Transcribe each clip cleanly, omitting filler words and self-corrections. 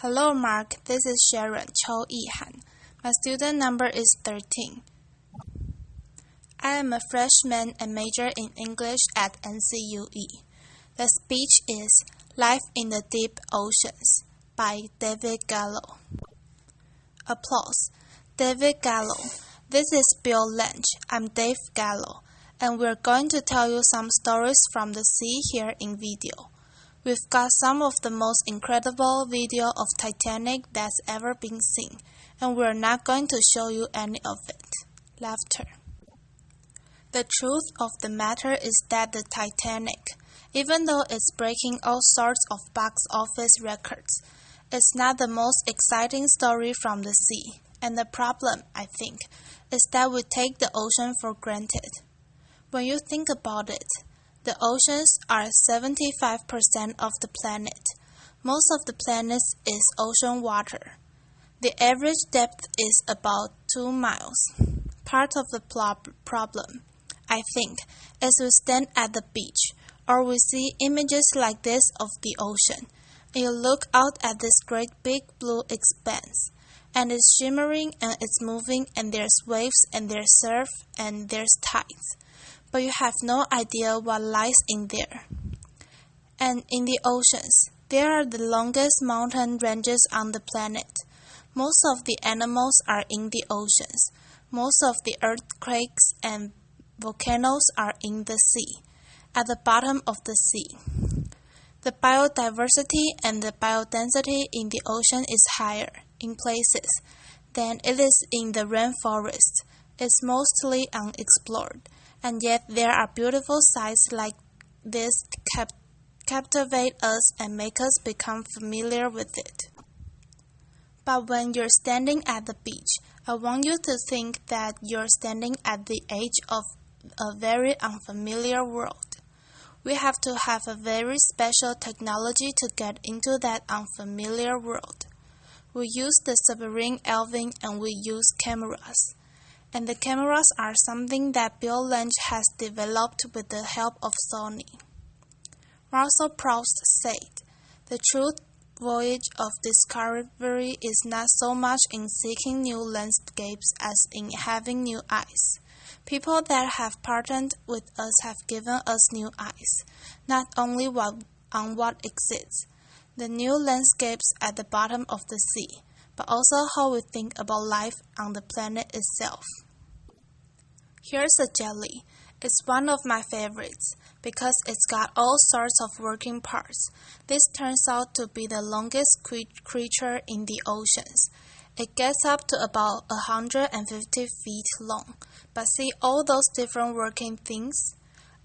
Hello Mark, this is Sharon Cho Yihan. My student number is 13. I am a freshman and major in English at NCUE. The speech is Life in the Deep Oceans by David Gallo. Applause. David Gallo. This is Bill Lynch. I'm Dave Gallo, and we're going to tell you some stories from the sea here in video. We've got some of the most incredible video of Titanic that's ever been seen, and we're not going to show you any of it. Laughter. The truth of the matter is that the Titanic, even though it's breaking all sorts of box office records, it's not the most exciting story from the sea. And the problem, I think, is that we take the ocean for granted. When you think about it, the oceans are 75% of the planet. Most of the planet is ocean water. The average depth is about 2 miles. Part of the problem, I think, is we stand at the beach, or we see images like this of the ocean, and you look out at this great big blue expanse, and it's shimmering and it's moving, and there's waves and there's surf and there's tides. But you have no idea what lies in there. And in the oceans, there are the longest mountain ranges on the planet. Most of the animals are in the oceans. Most of the earthquakes and volcanoes are in the sea, at the bottom of the sea. The biodiversity and the biodensity in the ocean is higher, in places, than it is in the rainforest. It's mostly unexplored. And yet there are beautiful sights like this captivate us and make us become familiar with it. But when you're standing at the beach, I want you to think that you're standing at the edge of a very unfamiliar world. We have to have a very special technology to get into that unfamiliar world. We use the submarine Alvin and we use cameras. And the cameras are something that Bill Lynch has developed with the help of Sony. Marcel Proust said, "The true voyage of discovery is not so much in seeking new landscapes as in having new eyes. People that have partnered with us have given us new eyes, not only on what exists, the new landscapes at the bottom of the sea, but also how we think about life on the planet itself." Here's a jelly. It's one of my favorites because it's got all sorts of working parts. This turns out to be the longest creature in the oceans. It gets up to about 150 feet long. But see all those different working things?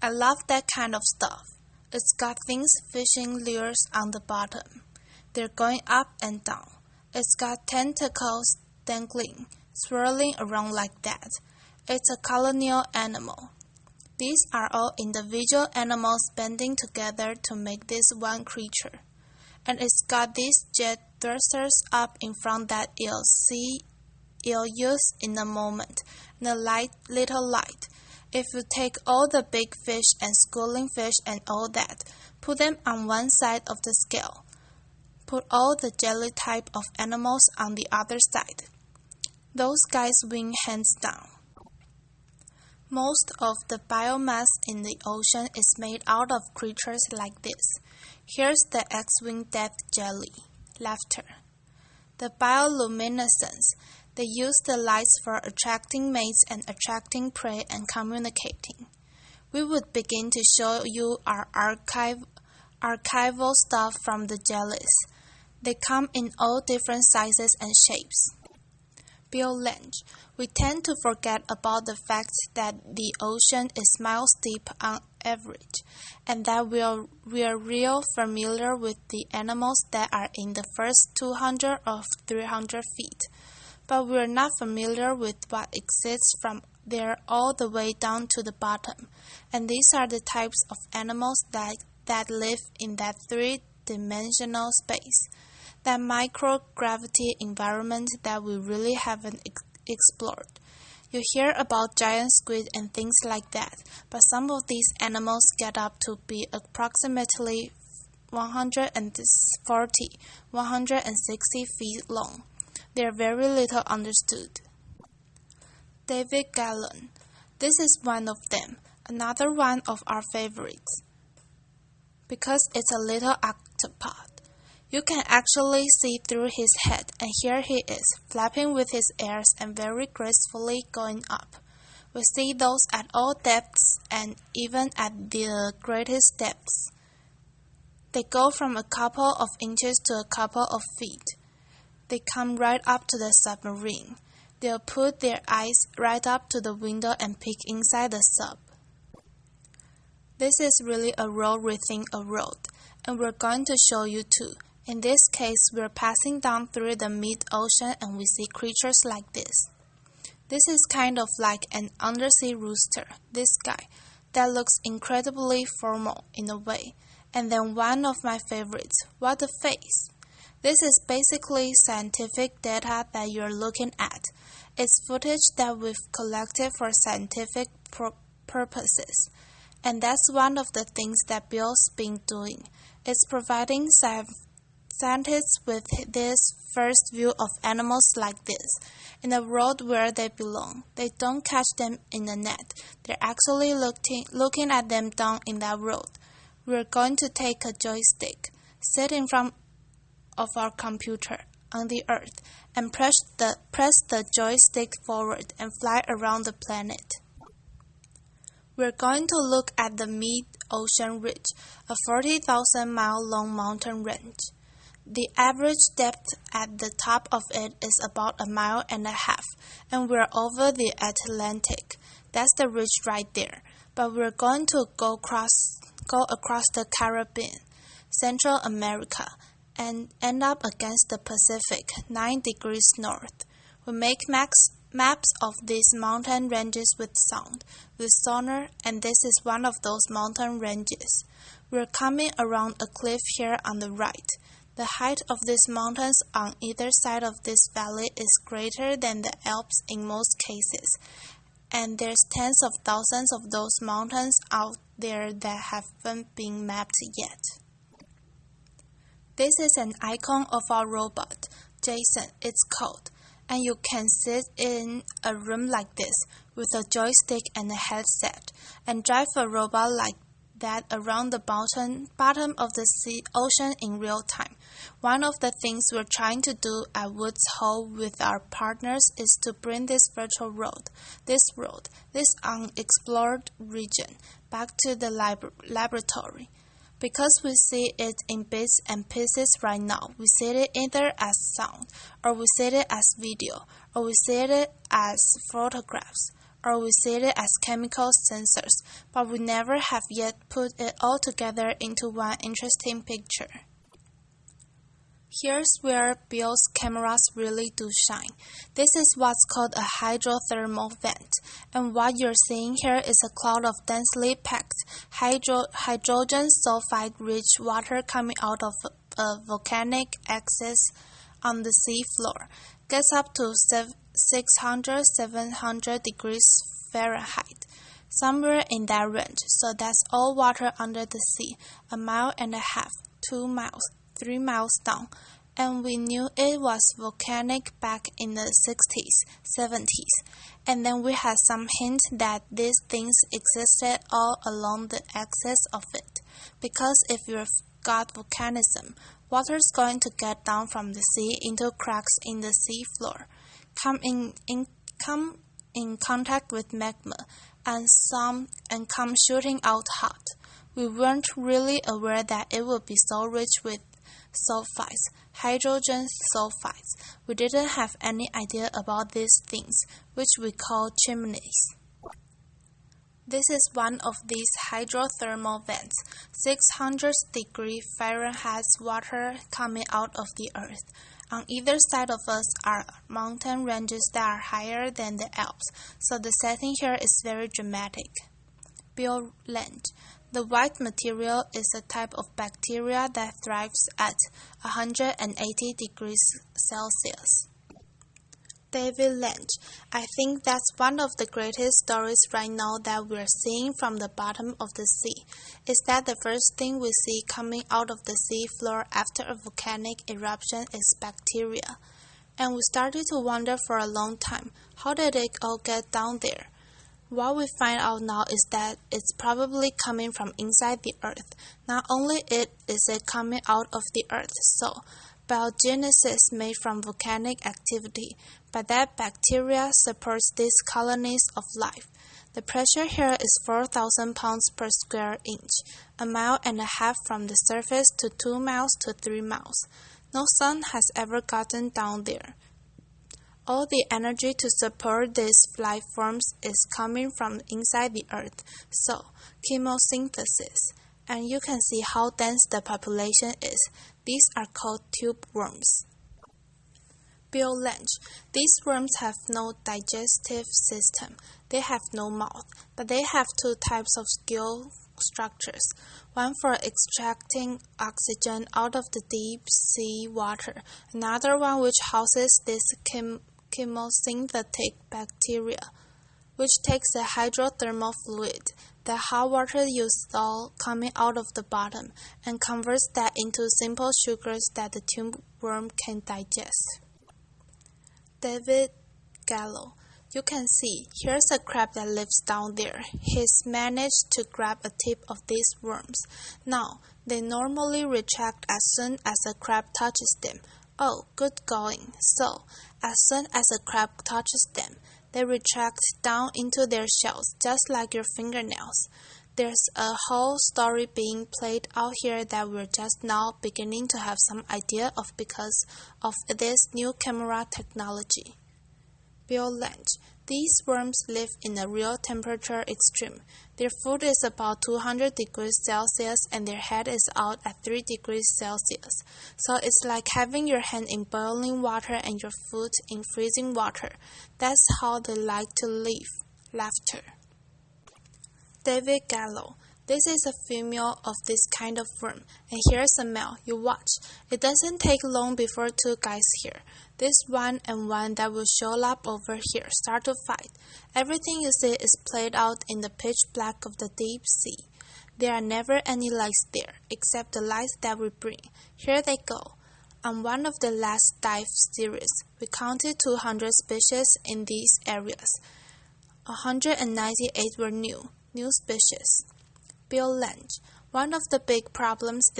I love that kind of stuff. It's got things fishing lures on the bottom. They're going up and down. It's got tentacles dangling, swirling around like that. It's a colonial animal. These are all individual animals banding together to make this one creature. And it's got these jet thrusters up in front that you'll use in a moment, and a little light. If you take all the big fish and schooling fish and all that, put them on one side of the scale. Put all the jelly type of animals on the other side. Those guys win hands down. Most of the biomass in the ocean is made out of creatures like this. Here's the X-wing death jelly. Laughter. The bioluminescence. They use the lights for attracting mates and attracting prey and communicating. We would begin to show you our archival stuff from the jellies. They come in all different sizes and shapes. Bill Lynch. We tend to forget about the fact that the ocean is miles deep on average, and that we are real familiar with the animals that are in the first 200 or 300 feet. But we are not familiar with what exists from there all the way down to the bottom, and these are the types of animals that live in that three-dimensional space, that microgravity environment that we really haven't explored. You hear about giant squid and things like that, but some of these animals get up to be approximately 140, 160 feet long. They are very little understood. David Gallo. This is one of them, another one of our favorites, because it's a little octopod. You can actually see through his head, and here he is, flapping with his ears and very gracefully going up. We see those at all depths and even at the greatest depths. They go from a couple of inches to a couple of feet. They come right up to the submarine. They'll put their eyes right up to the window and peek inside the sub. This is really a road within a road, and we're going to show you too. In this case, we're passing down through the mid-ocean and we see creatures like this. This is kind of like an undersea rooster, this guy, that looks incredibly formal in a way. And then one of my favorites, what a face! This is basically scientific data that you're looking at. It's footage that we've collected for scientific purposes. And that's one of the things that Bill's been doing. It's providing scientists with this first view of animals like this, in a world where they belong. They don't catch them in a net. They're actually looking at them down in that road. We're going to take a joystick, sit in front of our computer on the Earth, and press the joystick forward and fly around the planet. We're going to look at the mid-ocean ridge, a 40,000-mile-long mountain range. The average depth at the top of it is about 1.5 miles, and we're over the Atlantic. That's the ridge right there. But we're going to go across the Caribbean, Central America, and end up against the Pacific, 9 degrees north. We make maps of these mountain ranges with sound, with sonar, and this is one of those mountain ranges. We're coming around a cliff here on the right. The height of these mountains on either side of this valley is greater than the Alps in most cases, and there's tens of thousands of those mountains out there that haven't been mapped yet. This is an icon of our robot, Jason, it's called, and you can sit in a room like this with a joystick and a headset and drive a robot like that around the bottom of the ocean in real time. One of the things we're trying to do at Woods Hole with our partners is to bring this virtual road, this unexplored region, back to the laboratory. Because we see it in bits and pieces right now, we see it either as sound, or we see it as video, or we see it as photographs, or we see it as chemical sensors, but we never have yet put it all together into one interesting picture. Here's where Bill's cameras really do shine. This is what's called a hydrothermal vent, and what you're seeing here is a cloud of densely packed hydrogen sulfide-rich water coming out of a volcanic axis on the sea floor. Gets up to 600-700 degrees Fahrenheit, somewhere in that range. So that's all water under the sea, 1.5 miles, 2 miles, 3 miles down, and we knew it was volcanic back in the 60s, 70s, and then we had some hint that these things existed all along the axis of it, because if you've got volcanism, water's going to get down from the sea into cracks in the sea floor, come in contact with magma, and come shooting out hot. We weren't really aware that it would be so rich with sulfides, hydrogen sulfides. We didn't have any idea about these things, which we call chimneys. This is one of these hydrothermal vents, 600 degrees Fahrenheit water coming out of the earth. On either side of us are mountain ranges that are higher than the Alps, so the setting here is very dramatic. Bill Lange. The white material is a type of bacteria that thrives at 180 degrees Celsius. David Lynch. I think that's one of the greatest stories right now that we're seeing from the bottom of the sea. Is that the first thing we see coming out of the sea floor after a volcanic eruption is bacteria. And we started to wonder for a long time, how did it all get down there? What we find out now is that it's probably coming from inside the earth. Not only is it coming out of the earth, so biogenesis made from volcanic activity, but that bacteria supports these colonies of life. The pressure here is 4,000 pounds per square inch, a mile and a half from the surface to 2 miles to 3 miles. No sun has ever gotten down there. All the energy to support these life forms is coming from inside the earth, so chemosynthesis. And you can see how dense the population is. These are called tube worms. Bill Lynch. These worms have no digestive system. They have no mouth, but they have two types of gill structures. One for extracting oxygen out of the deep sea water, another one which houses this chemosynthetic bacteria, which takes the hydrothermal fluid, the hot water you saw coming out of the bottom, and converts that into simple sugars that the tube worm can digest. David Gallo. You can see, here's a crab that lives down there. He's managed to grab a tip of these worms. Now, they normally retract as soon as a crab touches them. Oh, good going. So, as soon as a crab touches them, they retract down into their shells, just like your fingernails. There's a whole story being played out here that we're just now beginning to have some idea of because of this new camera technology. Bill Lynch. These worms live in a real temperature extreme. Their food is about 200 degrees Celsius and their head is out at 3 degrees Celsius. So it's like having your hand in boiling water and your foot in freezing water. That's how they like to live. Laughter. David Gallo. This is a female of this kind of worm, and here's a male. You watch. It doesn't take long before two guys here. This one and one that will show up over here start to fight. Everything you see is played out in the pitch black of the deep sea. There are never any lights there, except the lights that we bring. Here they go. On one of the last dive series, we counted 200 species in these areas. 198 were new species. Bill Lynch. One of the big problems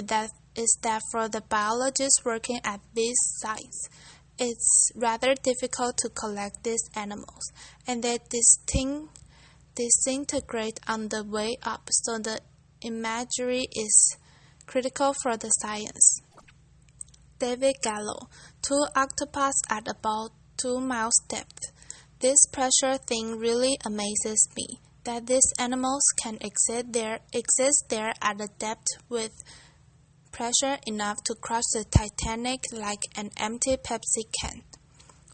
is that for the biologists working at these sites, it's rather difficult to collect these animals, and they disintegrate on the way up, so the imagery is critical for the science. David Gallo. 2 octopus at about 2 miles depth. This pressure thing really amazes me, that these animals can exist there at a depth with pressure enough to crush the Titanic like an empty Pepsi can.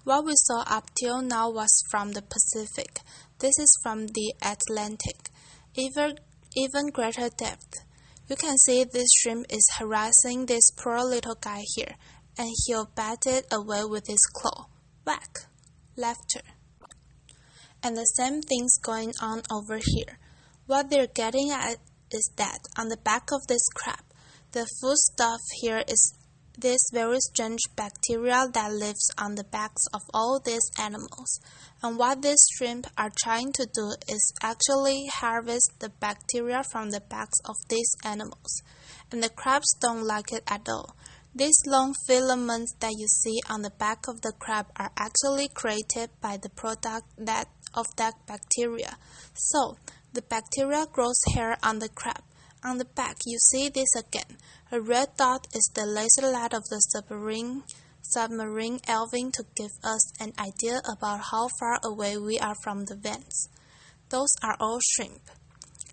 What we saw up till now was from the Pacific. This is from the Atlantic. Even greater depth. You can see this shrimp is harassing this poor little guy here, and he'll bat it away with his claw. Whack! Laughter. And the same thing's going on over here. What they're getting at is that on the back of this crab, the foodstuff here is this very strange bacteria that lives on the backs of all these animals. And what these shrimp are trying to do is actually harvest the bacteria from the backs of these animals. And the crabs don't like it at all. These long filaments that you see on the back of the crab are actually created by the product of that bacteria. So, the bacteria grows hair on the crab. On the back, you see this again. A red dot is the laser light of the submarine elving to give us an idea about how far away we are from the vents. Those are all shrimp.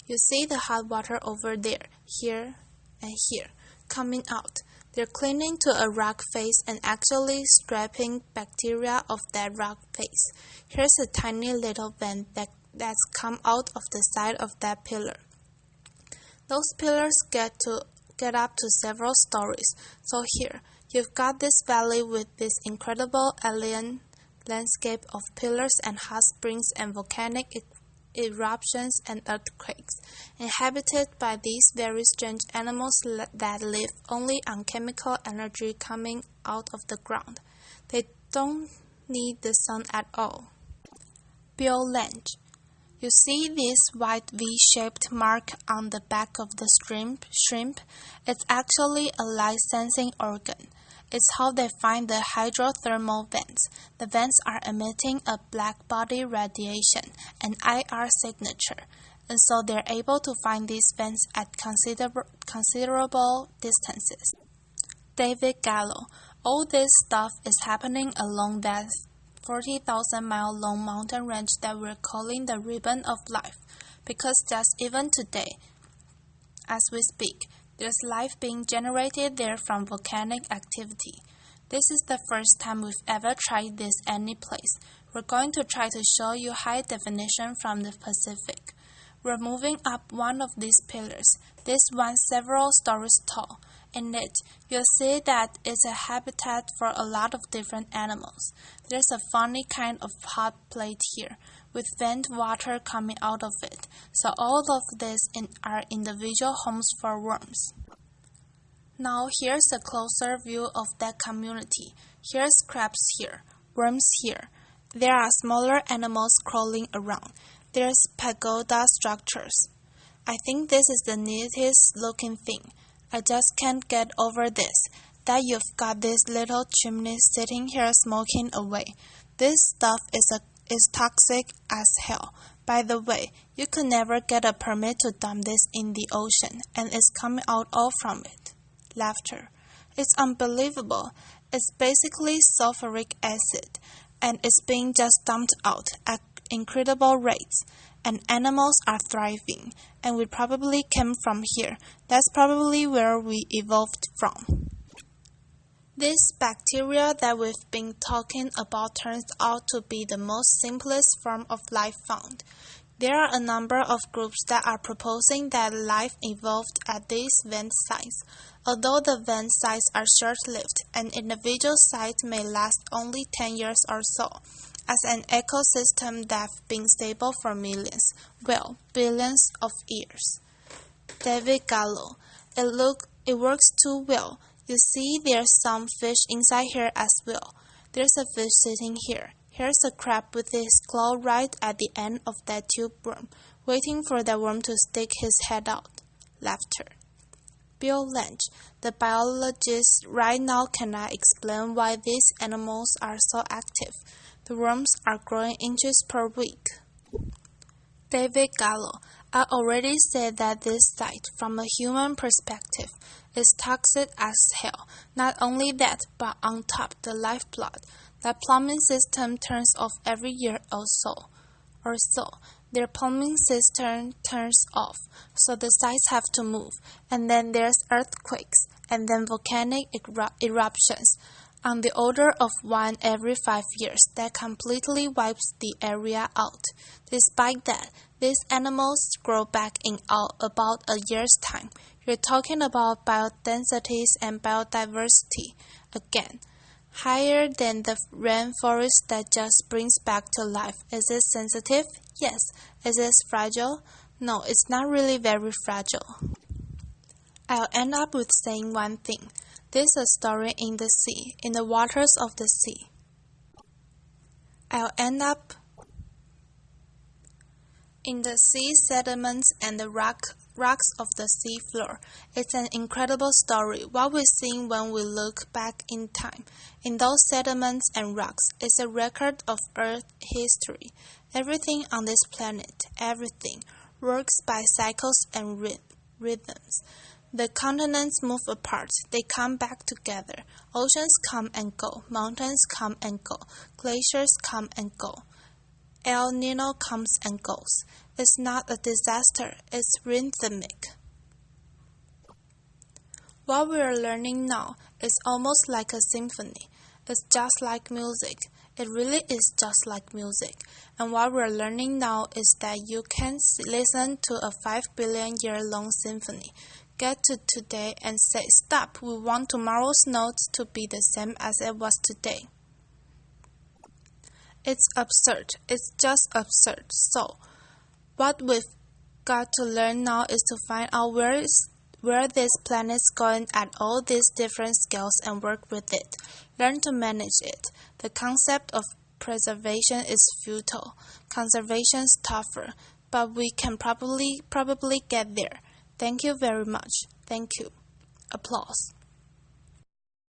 You see the hot water over there, here, and here, coming out. They're clinging to a rock face and actually scraping bacteria off that rock face. Here's a tiny little vent that's come out of the side of that pillar. Those pillars get up to several stories. So here, you've got this valley with this incredible alien landscape of pillars and hot springs and volcanic eruptions and earthquakes, inhabited by these very strange animals that live only on chemical energy coming out of the ground. They don't need the sun at all. Bill Lange. You see this white V-shaped mark on the back of the shrimp? It's actually a light-sensing organ. It's how they find the hydrothermal vents. The vents are emitting a black-body radiation, an IR signature, and so they're able to find these vents at considerable distances. David Gallo. All this stuff is happening along that 40,000-mile long mountain range that we're calling the ribbon of life, because just even today, as we speak, there's life being generated there from volcanic activity. This is the first time we've ever tried this any place. We're going to try to show you high definition from the Pacific. We're moving up one of these pillars, this one several stories tall. In it, you'll see that it's a habitat for a lot of different animals. There's a funny kind of hot plate here, with vent water coming out of it, so all of these are individual homes for worms. Now here's a closer view of that community. Here's crabs here, worms here. There are smaller animals crawling around. There's pagoda structures. I think this is the neatest looking thing. I just can't get over this, that you've got this little chimney sitting here smoking away. This stuff is toxic as hell. By the way, you could never get a permit to dump this in the ocean, and it's coming out all from it. Laughter. It's unbelievable. It's basically sulfuric acid, and it's being just dumped out at incredible rates. And animals are thriving, and we probably came from here. That's probably where we evolved from. This bacteria that we've been talking about turns out to be the most simplest form of life found. There are a number of groups that are proposing that life evolved at these vent sites. Although the vent sites are short-lived, an individual site may last only 10 years or so. As an ecosystem that's been stable for millions, well, billions of years. David Gallo. It works too well. You see, there's some fish inside here as well. There's a fish sitting here. Here's a crab with his claw right at the end of that tube worm, waiting for the worm to stick his head out. Laughter. Bill Lange, the biologist, right now cannot explain why these animals are so active. The worms are growing inches per week. David Gallo. I already said that this site, from a human perspective, is toxic as hell. Not only that, but on top, the lifeblood. The plumbing system turns off every year or so. Their plumbing system turns off, so the sites have to move. And then there's earthquakes, and then volcanic eruptions, on the order of one every 5 years, that completely wipes the area out. Despite that, these animals grow back in about a year's time. You're talking about biodensities and biodiversity again. Higher than the rainforest that just springs back to life. Is it sensitive? Yes. Is it fragile? No, it's not really very fragile. I'll end up with saying one thing. This is a story in the sea, in the waters of the sea. I'll end up in the sea sediments and the rocks of the sea floor. It's an incredible story, what we're seeing when we look back in time. In those sediments and rocks, it's a record of Earth history. Everything on this planet, everything, works by cycles and rhythms. The continents move apart, they come back together. Oceans come and go, mountains come and go, glaciers come and go. El Nino comes and goes. It's not a disaster, it's rhythmic. What we are learning now is almost like a symphony. It's just like music. It really is just like music. And what we're learning now is that you can listen to a 5 billion year long symphony. Get to today and say, stop, we want tomorrow's notes to be the same as it was today. It's absurd. It's just absurd. So, what we've got to learn now is to find out where this planet's going at all these different scales and work with it. Learn to manage it. The concept of preservation is futile. Conservation's tougher, but we can probably get there. Thank you very much. Thank you. Applause.